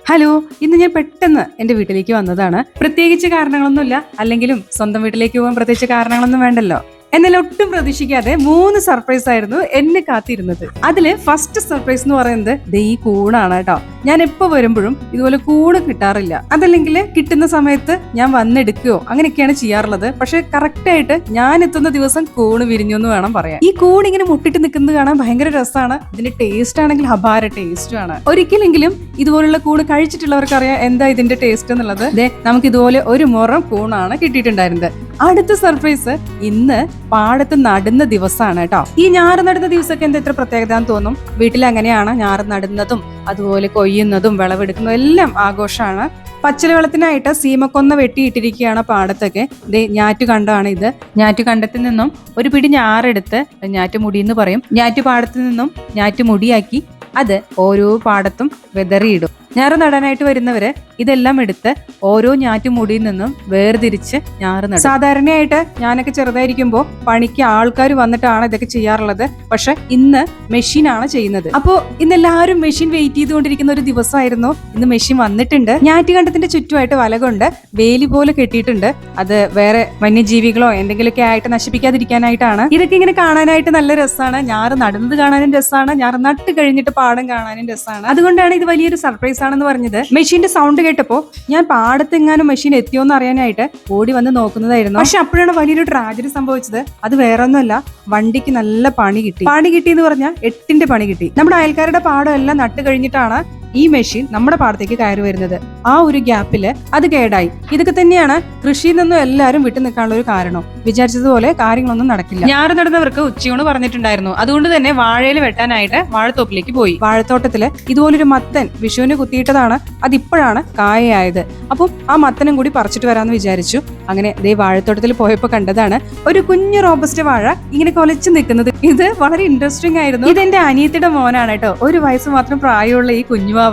Hello, ഇന്ന് ഞാൻ പെട്ടെന്ന് എൻ്റെ വീട്ടിലേക്ക് വന്നതാണ്. പ്രത്യേകിച്ച് കാരണങ്ങളൊന്നുമില്ല, അല്ലെങ്കിലും സ്വന്തം വീട്ടിലേക്ക് പോകാൻ പ്രത്യേകിച്ച് കാരണങ്ങളൊന്നും വേണ്ടല്ലോ. എന്നാൽ ഒട്ടും പ്രതീക്ഷിക്കാതെ 3 സർപ്രൈസ് ആയിരുന്നു എന്നെ കാത്തിരുന്നത്. അതില് ഫസ്റ്റ് സർപ്രൈസ് എന്ന് പറയുന്നത് ദേ ഈ കൂണാണ് കേട്ടോ. ഞാൻ എപ്പോ വരുമ്പോഴും ഇതുപോലെ കൂണ് കിട്ടാറില്ല. അതല്ലെങ്കിൽ കിട്ടുന്ന സമയത്ത് ഞാൻ വന്നെടുക്കുകയോ അങ്ങനെയൊക്കെയാണ് ചെയ്യാറുള്ളത്. പക്ഷെ കറക്റ്റ് ആയിട്ട് ഞാൻ എത്തുന്ന ദിവസം കൂണ് വിരിഞ്ഞു എന്ന് വേണം പറയാൻ. ഈ കൂൺ ഇങ്ങനെ മുട്ടിട്ട് നിൽക്കുന്നത് കാണാൻ ഭയങ്കര രസമാണ്. ഇതിന്റെ ടേസ്റ്റ് ആണെങ്കിൽ അപാര ടേസ്റ്റും ആണ്. ഒരിക്കലെങ്കിലും ഇതുപോലുള്ള കൂണ് കഴിച്ചിട്ടുള്ളവർക്ക് അറിയാം എന്താ ഇതിന്റെ ടേസ്റ്റ് എന്നുള്ളത്. നമുക്ക് ഇതുപോലെ ഒരു മുറം കൂണാണ് കിട്ടിയിട്ടുണ്ടായിരുന്നത്. അടുത്ത സർപ്രൈസ് ഇന്ന് പാടത്ത് നടുന്ന ദിവസമാണ് കേട്ടോ. ഈ ഞാറ് നടുന്ന ദിവസമൊക്കെ എന്താ ഇത്ര പ്രത്യേകത എന്ന് തോന്നും. വീട്ടിൽ അങ്ങനെയാണ് ഞാറ് നടുന്നതും അതുപോലെ കൊയ്യുന്നതും വിളവെടുക്കുന്നതും എല്ലാം ആഘോഷമാണ്. പച്ചിലവെള്ളത്തിനായിട്ട് സീമക്കൊന്ന വെട്ടിയിട്ടിരിക്കുകയാണ് പാടത്തൊക്കെ. ഞാറ്റുകണ്ടമാണ് ഇത്. ഞാറ്റുകണ്ടത്തിൽ നിന്നും ഒരു പിടി ഞാറെടുത്ത് ഞാറ്റുമുടി എന്ന് പറയും. ഞാറ്റുപാടത്തു നിന്നും ഞാറ്റുമുടിയാക്കി അത് ഓരോ പാടത്തും വെതറിയിടും. ഞാറ് നടാനായിട്ട് വരുന്നവര് ഇതെല്ലാം എടുത്ത് ഓരോ ഞാറ്റുമുടിയിൽ നിന്നും വേർതിരിച്ച് ഞാറ് നടും. സാധാരണയായിട്ട് ഞാനൊക്കെ ചെറുതായിരിക്കുമ്പോൾ പണിക്ക് ആൾക്കാർ വന്നിട്ടാണ് ഇതൊക്കെ ചെയ്യാറുള്ളത്. പക്ഷെ ഇന്ന് മെഷീനാണ് ചെയ്യുന്നത്. അപ്പോൾ ഇന്ന് എല്ലാവരും മെഷീൻ വെയിറ്റ് ചെയ്തുകൊണ്ടിരിക്കുന്ന ഒരു ദിവസമായിരുന്നു. ഇന്ന് മെഷീൻ വന്നിട്ടുണ്ട്. ഞാറ്റുകണ്ടത്തിന്റെ ചുറ്റുമായിട്ട് വല കൊണ്ട് വേലി പോലെ കെട്ടിയിട്ടുണ്ട്. അത് വേറെ വന്യജീവികളോ എന്തെങ്കിലുമൊക്കെ ആയിട്ട് നശിപ്പിക്കാതിരിക്കാനായിട്ടാണ്. ഇതൊക്കെ ഇങ്ങനെ കാണാനായിട്ട് നല്ല രസമാണ്. ഞാറ് നടുന്നത് കാണാനും രസമാണ്. ഞാറ് നട്ട് കഴിഞ്ഞിട്ട് പാടം കാണാനും രസമാണ്. അതുകൊണ്ടാണ് ഇത് വലിയൊരു സർപ്രൈസ് ആണെന്ന് പറഞ്ഞത്. മെഷീന്റെ സൗണ്ട് കേട്ടപ്പോ ഞാൻ പാടത്തെങ്ങാനും മെഷീൻ എത്തിയോന്ന് അറിയാനായിട്ട് ഓടി വന്ന് നോക്കുന്നതായിരുന്നു. പക്ഷെ അപ്പോഴാണ് വലിയൊരു ട്രാജഡി സംഭവിച്ചത്. അത് വേറൊന്നുമല്ല, വണ്ടിക്ക് നല്ല പണി കിട്ടി എന്ന് പറഞ്ഞാൽ 8ന്റെ പണി കിട്ടി. നമ്മുടെ അയൽക്കാരുടെ പാടം എല്ലാം നട്ട് കഴിഞ്ഞിട്ടാണ് ഈ മെഷീൻ നമ്മുടെ പാടത്തേക്ക് കയറി വരുന്നത്. ആ ഒരു ഗ്യാപ്പില് അത് കേടായി. ഇതൊക്കെ തന്നെയാണ് കൃഷിയിൽ നിന്നും എല്ലാവരും വിട്ടു നിൽക്കാനുള്ള ഒരു കാരണം. വിചാരിച്ചതുപോലെ കാര്യങ്ങളൊന്നും നടക്കില്ല. ഞാറ് നടുന്നവർക്ക് ഉച്ചയൂണ് പറഞ്ഞിട്ടുണ്ടായിരുന്നു. അതുകൊണ്ട് തന്നെ വാഴയിൽ വെട്ടാനായിട്ട് വാഴത്തോപ്പിലേക്ക് പോയി. വാഴത്തോട്ടത്തില് ഇതുപോലൊരു മത്തൻ വിഷുവിന് കുത്തിയിട്ടതാണ്. അതിപ്പോഴാണ് കായയായത്. അപ്പം ആ മത്തനും കൂടി പറിച്ചിട്ട് വരാമെന്ന് വിചാരിച്ചു. അങ്ങനെ ദേ വാഴത്തോട്ടത്തിൽ പോയപ്പോ കണ്ടതാണ് ഒരു കുഞ്ഞു റോബസ്റ്റ് വാഴ ഇങ്ങനെ കൊലച്ചു നിൽക്കുന്നത്. ഇത് വളരെ ഇൻട്രസ്റ്റിംഗ് ആയിരുന്നു. ഇതെന്റെ അനിയത്തിയുടെ മോനാണ് കേട്ടോ. 1 വയസ്സ് മാത്രം പ്രായമുള്ള ഈ കുഞ്ഞുവാവ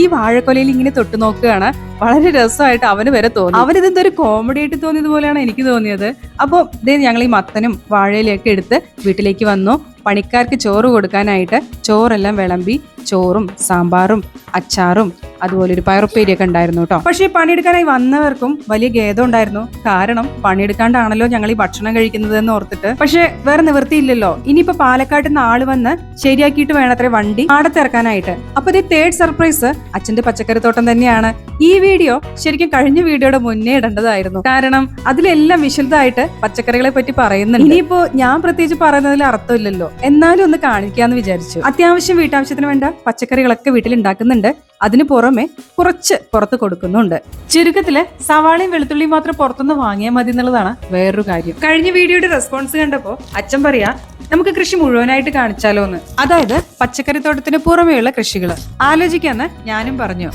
ഈ വാഴക്കൊലയിൽ ഇങ്ങനെ തൊട്ടു നോക്കുകയാണ്. വളരെ രസമായിട്ട് അവന് വരെ തോന്നി. അവനിതെന്തൊരു കോമഡി ആയിട്ട് തോന്നിയത് പോലെയാണ് എനിക്ക് തോന്നിയത്. അപ്പോൾ ഇതേ ഞങ്ങൾ ഈ മത്തനും വാഴയിലേക്ക് എടുത്ത് വീട്ടിലേക്ക് വന്നു. പണിക്കാർക്ക് ചോറ് കൊടുക്കാനായിട്ട് ചോറെല്ലാം വിളമ്പി. ചോറും സാമ്പാറും അച്ചാറും അതുപോലെ ഒരു പയറുപ്പേരിയൊക്കെ ഉണ്ടായിരുന്നു കേട്ടോ. പക്ഷേ പണിയെടുക്കാനായി വന്നവർക്കും വലിയ ഖേദം ഉണ്ടായിരുന്നു. കാരണം പണിയെടുക്കാണ്ടാണല്ലോ ഞങ്ങൾ ഈ ഭക്ഷണം കഴിക്കുന്നത് എന്ന് ഓർത്തിട്ട്. പക്ഷെ വേറെ നിവൃത്തിയില്ലല്ലോ. ഇനിയിപ്പോ പാലക്കാട്ട് നിന്ന് ആള് വന്ന് ശരിയാക്കിയിട്ട് വേണത്രേ വണ്ടി പാടത്തിറക്കാനായിട്ട്. അപ്പൊ ഇത് 3rd സർപ്രൈസ് അച്ഛന്റെ പച്ചക്കറിത്തോട്ടം തന്നെയാണ്. ഈ വീഡിയോ ശരിക്കും കഴിഞ്ഞ വീഡിയോയുടെ മുന്നേ ഇടേണ്ടതായിരുന്നു. കാരണം അതിലെല്ലാം വിശദമായിട്ട് പച്ചക്കറികളെ പറ്റി പറയുന്നുണ്ട്. ഇനിയിപ്പോ ഞാൻ പ്രത്യേകിച്ച് പറയുന്നതിൽ അർത്ഥമില്ലല്ലോ, എന്നാലും ഒന്ന് കാണിക്കാന്ന് വിചാരിച്ചു. അത്യാവശ്യം വീട്ടാവശ്യത്തിന് വേണ്ട പച്ചക്കറികളൊക്കെ വീട്ടിൽ ഉണ്ടാക്കുന്നുണ്ട്. അതിന് പുറമെ കുറച്ച് പുറത്ത് കൊടുക്കുന്നുണ്ട്. ചുരുക്കത്തില് സവാളയും വെളുത്തുള്ളിയും മാത്രം പുറത്തുനിന്ന് വാങ്ങിയാൽ മതി എന്നുള്ളതാണ് വേറൊരു കാര്യം. കഴിഞ്ഞ വീഡിയോയുടെ റെസ്പോൺസ് കണ്ടപ്പോ അച്ഛൻ പറയാ നമുക്ക് കൃഷി മുഴുവനായിട്ട് കാണിച്ചാലോ എന്ന്. അതായത് പച്ചക്കറിത്തോട്ടത്തിന് പുറമെയുള്ള കൃഷികൾ ആലോചിക്കാന്ന് ഞാനും പറഞ്ഞു.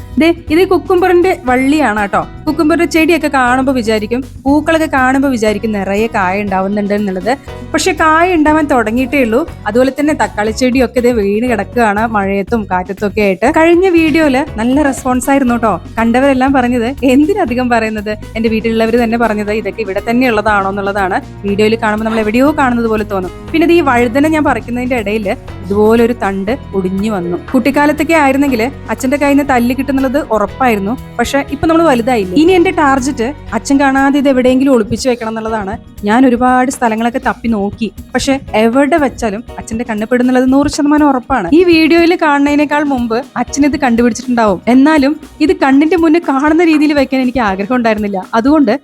ഇത് കുക്കുംബറിന്റെ വള്ളിയാണ് കേട്ടോ. കുക്കുംബറിന്റെ ചെടിയൊക്കെ കാണുമ്പോൾ വിചാരിക്കും, പൂക്കളൊക്കെ കാണുമ്പോൾ വിചാരിക്കും നിറയെ കായ ഉണ്ടാവുന്നുണ്ട് എന്നുള്ളത്. പക്ഷെ കായ ഉണ്ടാവാൻ തുടങ്ങിയിട്ടേ ഉള്ളൂ. അതുപോലെ തന്നെ തക്കാളി ചെടിയൊക്കെ ഇത് വീണ് കിടക്കുകയാണ് മഴയത്തും കാറ്റത്തും ഒക്കെ ആയിട്ട്. കഴിഞ്ഞ വീഡിയോയില് നല്ല റെസ്പോൺസ് ആയിരുന്നു കേട്ടോ. കണ്ടവരെല്ലാം പറഞ്ഞത് എന്തിനധികം പറയുന്നത്, എന്റെ വീട്ടിലുള്ളവർ തന്നെ പറഞ്ഞത് ഇതൊക്കെ ഇവിടെ തന്നെ ഉള്ളതാണോ എന്നുള്ളതാണ്. വീഡിയോയിൽ കാണുമ്പോൾ നമ്മൾ എവിടെയോ കാണുന്നത് പോലെ തോന്നും. പിന്നെ ഈ വഴുതന ഞാൻ പറിക്കുന്നതിന്റെ ഇടയിൽ ഇതുപോലൊരു തണ്ട് ഒടിഞ്ഞു വന്നു. കുട്ടിക്കാലത്തൊക്കെ ആയിരുന്നെങ്കിൽ അച്ഛന്റെ കയ്യിൽ നിന്ന് തല്ലി കിട്ടുന്നുള്ളത് ഉറപ്പായിരുന്നു. പക്ഷെ ഇപ്പൊ നമ്മൾ വലുതായില്ല. ഇനി എന്റെ ടാർഗറ്റ് അച്ഛൻ കാണാതെ ഇത് എവിടെയെങ്കിലും ഒളിപ്പിച്ചു വെക്കണം എന്നുള്ളതാണ്. ഞാൻ ഒരുപാട് സ്ഥലങ്ങളൊക്കെ തപ്പി നോക്കി. പക്ഷെ എവിടെ വെച്ചാലും അച്ഛന്റെ കണ്ണുപെടുന്നുള്ളത് 100% ഉറപ്പാണ്. ഈ വീഡിയോയിൽ കാണുന്നതിനേക്കാൾ മുമ്പ് അച്ഛൻ ഇത് കണ്ടുപിടിച്ചിട്ടുണ്ടാവും. എന്നാലും ഇത് കണ്ണിന്റെ മുന്നേ കാണുന്ന രീതിയിൽ വെക്കാൻ എനിക്ക് ആഗ്രഹം ഉണ്ടായിരുന്നില്ല. അതുകൊണ്ട്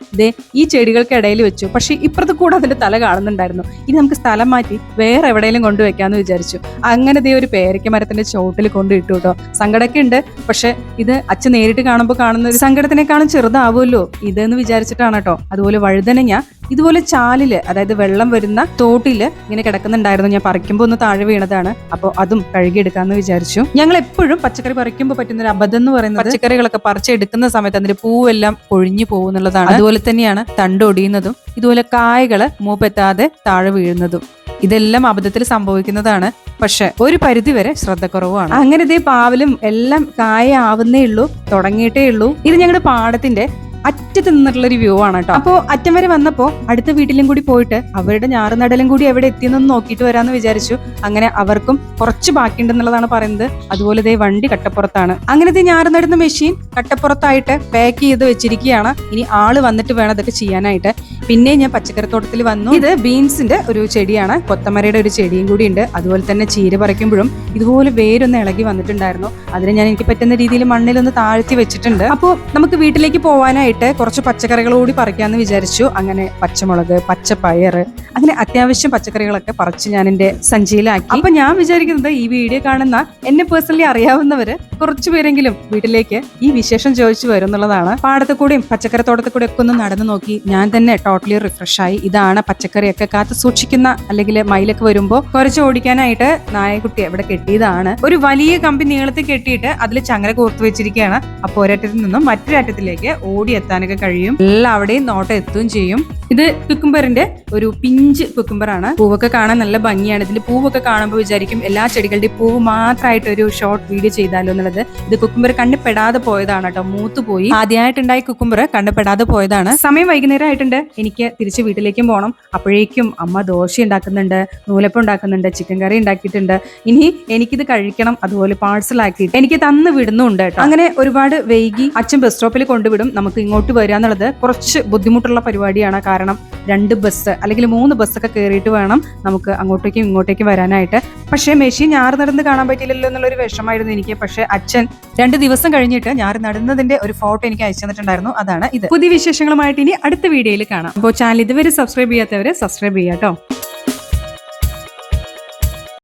ഈ ചെടികൾക്ക് ഇടയിൽ വെച്ചു. പക്ഷെ ഇപ്പുറത്ത് കൂടെ അതിന്റെ തല കാണുന്നുണ്ടായിരുന്നു. ഇനി നമുക്ക് സ്ഥലം മാറ്റി വേറെ എവിടെയെങ്കിലും കൊണ്ടുവെക്കാന്ന് വിചാരിച്ചു. അങ്ങനെ ഒരു പേരയ്ക്ക മരത്തിന്റെ ചോട്ടിൽ കൊണ്ടിട്ടു കേട്ടോ. സങ്കടമൊക്കെ ഉണ്ട്. പക്ഷെ ഇത് അച്ഛൻ നേരിട്ട് കാണുമ്പോൾ കാണുന്ന ഒരു സങ്കടത്തിനേക്കാളും ചെറുതാവുമല്ലോ ഇതെന്ന് വിചാരിച്ചിട്ടാണ് കേട്ടോ. അതുപോലെ വഴുതനങ്ങ ഇതുപോലെ ചാലില്, അതായത് വെള്ളം വരുന്ന തോട്ടില് ഇങ്ങനെ കിടക്കുന്നുണ്ടായിരുന്നു. ഞാൻ പറിക്കുമ്പോൾ ഒന്ന് താഴെ വീണതാണ്. അപ്പോൾ അതും കഴുകിയെടുക്കാന്ന് വിചാരിച്ചു. ഞങ്ങൾ എപ്പോഴും പച്ചക്കറി പറിക്കുമ്പോൾ പറ്റുന്ന ഒരു അബദ്ധം എന്ന് പറയുന്നത് പച്ചക്കറികളൊക്കെ പറിച്ചെടുക്കുന്ന സമയത്ത് അതിന്റെ പൂവെല്ലാം പൊഴിഞ്ഞു പോകുന്നുള്ളതാണ്. അതുപോലെ തന്നെയാണ് തണ്ടൊടിയുന്നതും ഇതുപോലെ കായകള് മൂപ്പെത്താതെ താഴെ വീഴുന്നതും. ഇതെല്ലാം അബദ്ധത്തിൽ സംഭവിക്കുന്നതാണ്. പക്ഷെ ഒരു പരിധി വരെ ശ്രദ്ധക്കുറവാണ്. അങ്ങനെ പാവലും എല്ലാം കായ ആവുന്നേ ഉള്ളൂ, തുടങ്ങിയിട്ടേ ഉള്ളൂ. ഇത് ഞങ്ങളുടെ പാടത്തിന്റെ അറ്റത്ത് നിന്നിട്ടുള്ള ഒരു വ്യൂ ആണ് കേട്ടോ. അപ്പോൾ അറ്റം വരെ വന്നപ്പോൾ അടുത്ത വീട്ടിലും കൂടി പോയിട്ട് അവരുടെ ഞാറുനടലും കൂടി എവിടെ എത്തിയെന്നൊന്ന് നോക്കിയിട്ട് വരാമെന്ന് വിചാരിച്ചു. അങ്ങനെ അവർക്കും കുറച്ച് ബാക്കിയുണ്ടെന്നുള്ളതാണ് പറയുന്നത്. അതുപോലെ ദേ വണ്ടി കട്ടപ്പുറത്താണ്. അങ്ങനത്തെ ഞാറുനടുന്ന മെഷീൻ കട്ടപ്പുറത്തായിട്ട് പാക്ക് ചെയ്ത് വെച്ചിരിക്കുകയാണ്. ഇനി ആള് വന്നിട്ട് വേണം അതൊക്കെ ചെയ്യാനായിട്ട്. പിന്നെ ഞാൻ പച്ചക്കറിത്തോട്ടത്തിൽ വന്നു. ഇത് ബീൻസിന്റെ ഒരു ചെടിയാണ്, കൊത്തമരയുടെ ഒരു ചെടിയും കൂടി ഉണ്ട്. അതുപോലെ തന്നെ ചീര പറിക്കുമ്പോഴും ഇതുപോലെ വേരൊന്ന് ഇളകി വന്നിട്ടുണ്ടായിരുന്നു. അതിന് ഞാൻ എനിക്ക് പറ്റുന്ന രീതിയിൽ മണ്ണിലൊന്ന് താഴ്ത്തി വെച്ചിട്ടുണ്ട്. അപ്പോൾ നമുക്ക് വീട്ടിലേക്ക് പോകാനായിട്ട് കുറച്ച് പച്ചക്കറികൾ കൂടി പറിക്കാമെന്ന് വിചാരിച്ചു. അങ്ങനെ പച്ചമുളക്, പച്ചപ്പയർ, അങ്ങനെ അത്യാവശ്യം പച്ചക്കറികളൊക്കെ പറിച്ച് ഞാൻ എന്റെ സഞ്ചിയിലാക്കി. അപ്പൊ ഞാൻ വിചാരിക്കുന്നത് ഈ വീഡിയോ കാണുന്ന എന്നെ പേഴ്സണലി അറിയാവുന്നവര് കുറച്ചു പേരെങ്കിലും വീട്ടിലേക്ക് ഈ വിശേഷം ചോദിച്ചു വരും എന്നുള്ളതാണ്. പാടത്തെ കൂടെയും പച്ചക്കറിത്തോട്ടത്തിൽ കൂടെ ഒക്കെ ഒന്ന് നടന്നു നോക്കി ഞാൻ തന്നെ ടോട്ടലി റിഫ്രഷ് ആയി. ഇതാണ് പച്ചക്കറിയൊക്കെ കാത്തു സൂക്ഷിക്കുന്ന, അല്ലെങ്കിൽ മയിലൊക്കെ വരുമ്പോ കുറച്ച് ഓടിക്കാനായിട്ട് നായക്കുട്ടി അവിടെ കെട്ടിയതാണ്. ഒരു വലിയ കമ്പി നീളത്തിൽ കെട്ടിയിട്ട് അതിൽ ചങ്ങല കോർത്ത് വെച്ചിരിക്കുകയാണ്. അപ്പൊ ഒരറ്റത്തിൽ നിന്നും മറ്റൊരറ്റത്തിലേക്ക് ഓടി എത്താനൊക്കെ കഴിയും. എല്ലാവിടെയും നോട്ടം എത്തുകയും ചെയ്യും. ഇത് കുക്കുംബറിന്റെ ഒരു പിഞ്ച് കുക്കുംബറാണ്. പൂവൊക്കെ കാണാൻ നല്ല ഭംഗിയാണ്. ഇതിന്റെ പൂവൊക്കെ കാണുമ്പോൾ വിചാരിക്കും എല്ലാ ചെടികളുടെയും പൂവ് മാത്രമായിട്ട് ഒരു ഷോർട്ട് വീഡിയോ ചെയ്താലോ എന്നുള്ളത്. ഇത് കുക്കുംബർ കണ്ണിപ്പെടാതെ പോയതാണ് കേട്ടോ, മൂത്തുപോയി. ആദ്യമായിട്ടുണ്ടായ കുക്കുംബർ കണ്ണിപ്പെടാതെ പോയതാണ്. സമയം വൈകുന്നേരം ആയിട്ടുണ്ട്, എനിക്ക് തിരിച്ച് വീട്ടിലേക്കും പോകണം. അപ്പോഴേക്കും അമ്മ ദോശ ഉണ്ടാക്കുന്നുണ്ട്, നൂലപ്പം ഉണ്ടാക്കുന്നുണ്ട്, ചിക്കൻ കറി ഉണ്ടാക്കിയിട്ടുണ്ട്. ഇനി എനിക്കിത് കഴിക്കണം. അതുപോലെ പാഴ്സലാക്കിയിട്ട് എനിക്ക് തന്ന് വിടുന്നുണ്ട് കേട്ടോ. അങ്ങനെ ഒരുപാട് വൈകി അച്ഛൻ ബസ് സ്റ്റോപ്പിൽ കൊണ്ടുവിടും. നമുക്ക് ഇങ്ങോട്ട് വരിക എന്നുള്ളത് കുറച്ച് ബുദ്ധിമുട്ടുള്ള പരിപാടിയാണ്. കാരണം 2 ബസ് അല്ലെങ്കിൽ 3 ബസ്സൊക്കെ കയറിയിട്ട് വേണം നമുക്ക് അങ്ങോട്ടേക്കും ഇങ്ങോട്ടേക്കും വരാനായിട്ട്. പക്ഷേ മെഷീൻ ഞാറ് നടന്ന് കാണാൻ പറ്റില്ലല്ലോ എന്നുള്ളൊരു വിഷമായിരുന്നു എനിക്ക്. പക്ഷേ അച്ഛൻ 2 ദിവസം കഴിഞ്ഞിട്ട് ഞാറ് നടുന്നതിന്റെ ഒരു ഫോട്ടോ എനിക്ക് അയച്ചു തന്നിട്ടുണ്ടായിരുന്നു. അതാണ് ഇത്. പുതിയ വിശേഷങ്ങളുമായിട്ട് ഇനി അടുത്ത വീഡിയോയിൽ കാണാം. അപ്പോൾ ചാനൽ ഇതുവരെ സബ്സ്ക്രൈബ് ചെയ്യാത്തവര് സബ്സ്ക്രൈബ് ചെയ്യാം കേട്ടോ.